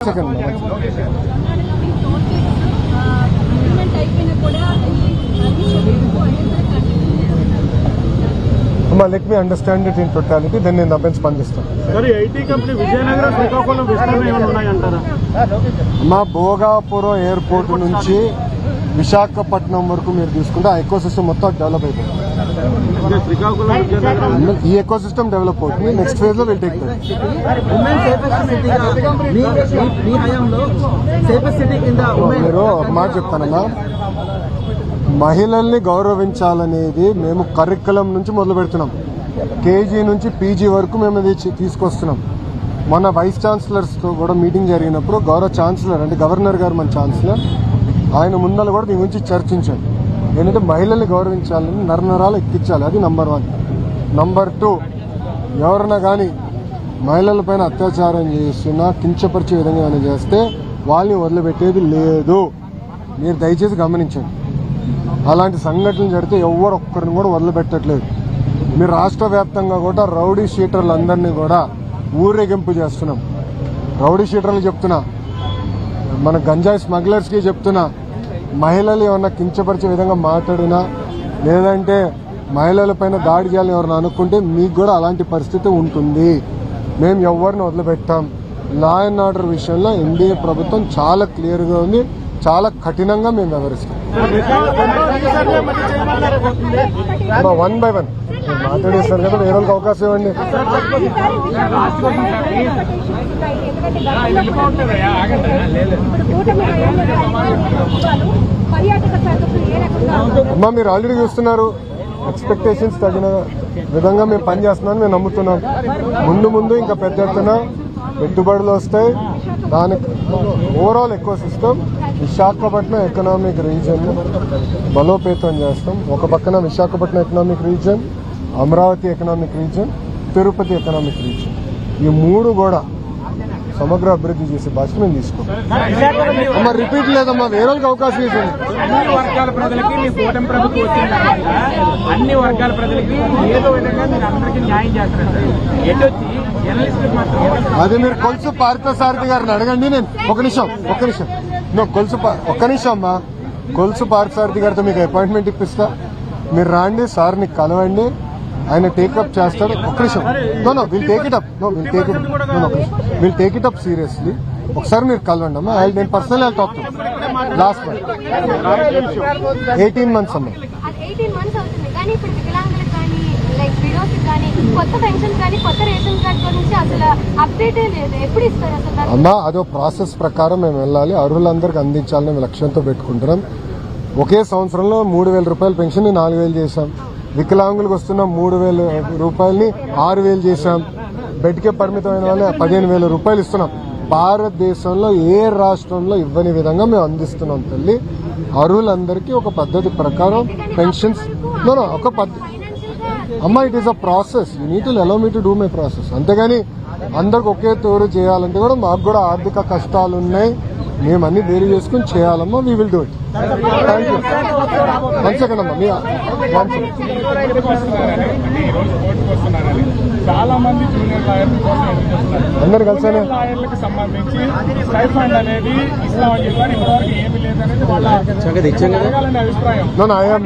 Let me understand it in totality, then నేను దానిపైన స్పందిస్తాను. IT company Vizianagaram Srikakulam విస్తరణ ఏమైనా ఉన్నాయంటారా? మా భోగాపురం ఎయిర్పోర్ట్ నుంచి విశాఖపట్నం వరకు మీరు తీసుకుంటే ఆ ఎకో సిస్టమ్ మొత్తం డెవలప్ అయిపోతుంది. ఈ ఎకో సిస్టమ్ డెవలప్ అవుతుంది. నెక్స్ట్ ఫేజ్ లో విల్ టేక్ మీరు ఒక మాట చెప్తానన్నా, మహిళల్ని గౌరవించాలనేది మేము కరికులం నుంచి మొదలు పెడుతున్నాం. కేజీ నుంచి పీజీ వరకు మేము అది తీసుకొస్తున్నాం. మన వైస్ ఛాన్సలర్స్తో కూడా మీటింగ్ జరిగినప్పుడు గౌరవ ఛాన్సలర్ అంటే గవర్నర్ గారు మన ఛాన్సలర్ ఆయన ముందర కూడా దీని గురించి చర్చించారు. ఏంటంటే మహిళల్ని గౌరవించాలని నరనరాలు ఎక్కించాలి. అది నంబర్ 1. నంబర్ 2, ఎవరన్నా కానీ మహిళల పైన అత్యాచారం చేస్తున్నా కించపరిచే విధంగా ఏమైనా చేస్తే వాళ్ళని వదిలిపెట్టేది లేదు. మీరు దయచేసి గమనించండి. అలాంటి సంఘటనలు జరిగితే ఎవరు ఒక్కరిని కూడా వదిలిపెట్టట్లేదు. మీరు రాష్ట్ర వ్యాప్తంగా కూడా రౌడీ షీటర్లందరినీ కూడా ఊరేగింపు చేస్తున్నాం. రౌడీ షీటర్లు చెప్తున్నా, మన గంజాయి స్మగ్లర్స్కి చెప్తున్నా, మహిళలు ఏమన్నా కించపరిచే విధంగా మాట్లాడినా లేదంటే మహిళల పైన దాడి చేయాలని ఎవరైనా అనుకుంటే మీకు కూడా అలాంటి పరిస్థితి ఉంటుంది. మేము ఎవరిని వదిలిపెట్టాం. లా అండ్ ఆర్డర్ విషయంలో ఎన్డీఏ ప్రభుత్వం చాలా క్లియర్గా ఉంది. చాలా కఠినంగా మేము వ్యవహరిస్తాం. 1 by 1 మాట్లాడేస్తారు కదా, వేరే వాళ్ళకి అవకాశం ఇవ్వండి. అమ్మా మీరు ఆల్రెడీ చూస్తున్నారు, ఎక్స్పెక్టేషన్స్ తగిన విధంగా మేము పనిచేస్తున్నామని మేము నమ్ముతున్నాం. ముందు ఇంకా పెద్ద ఎత్తున పెట్టుబడులు వస్తాయి. దానికి overall eco system Visakhapatnam economic reason బలోపేతం చేస్తాం. ఒక పక్కన Visakhapatnam economic reason, Amaravati economic reason, Tirupati economic reason, ఈ 3 కూడా సమగ్ర అభివృద్ధి చేసే బాధ్యత మేము తీసుకుంటాం. అమ్మా రిపీట్ లేదమ్మా, వేరే వాళ్ళకి అవకాశం ఇవ్వండి. అన్ని వర్గాల ప్రజలకి మీ కూటమి ప్రభుత్వం వచ్చిన తర్వాత అన్ని వర్గాల ప్రజలకి ఏదో విధంగా మీరు అందరికీ న్యాయం చేస్తారు. ఎటొచ్చి జర్నలిస్టులకు మాత్రం అది మీరు కొలుసు పార్థసారథి గారిని అడగండి. నేను ఒక్క నిమిషం ఒక్క నిమిషం అమ్మా, కొలుసు పార్థసారథి గారితో మీకు అపాయింట్మెంట్ ఇప్పిస్తా. మీరు రాండి, సార్ని కలవండి, ఆయన టేకప్ చేస్తాడు. ఒక్క నిమిషం. Will take it up seriously. ఒకసారి మీరు కలవండి అమ్మా. నేను personal talk to last 18 months అమ్మా. అమ్మా అదో ప్రాసెస్ ప్రకారం మేము వెళ్ళాలి. అర్హులందరికీ అందించాలని లక్ష్యంతో పెట్టుకుంటున్నాం. ఒకే సంవత్సరంలో 3,000 రూపాయల పెన్షన్ 4,000 చేశాం. వికలాంగులకు వస్తున్న 3,000 రూపాయలని 6,000 చేశాం. బెడ్కే పరిమితమైన వాళ్ళని 15,000 రూపాయలు ఇస్తున్నాం. భారతదేశంలో ఏ రాష్ట్రంలో ఇవ్వని విధంగా మేము అందిస్తున్నాం తల్లి. అర్హులందరికీ ఒక పద్ధతి ప్రకారం పెన్షన్స్ ఒక పద్ధతి అమ్మా. It is a process. You need to allow me to do my process. అంతేగాని అందరికి ఒకే తోరు చేయాలంటే కూడా మాకు కూడా ఆర్థిక కష్టాలు ఉన్నాయి. మేము అన్ని వేరు చేసుకుని చేయాలమ్మా. We will do it. Thank you. 1 second అమ్మా. చాలా మంది జూనియర్ లాయర్ల కోసం అందరు కలిసానే లాయర్లకు సంబంధించి స్టైఫండ్ అనేది ఇస్తామని చెప్పారు. ఇంతవరకు ఏమీ లేదనేది వాళ్ళ అభిప్రాయం. I have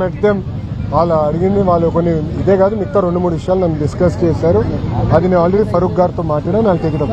met them. వాళ్ళు అడిగింది వాళ్ళు కొన్ని ఇదే కాదు, మిగతా 2-3 విషయాలు నన్ను డిస్కస్ చేశారు. అది నేను ఆల్రెడీ ఫరూక్ గారితో మాట్లాడాను. నాకు టేక్ ఇట్ అప్.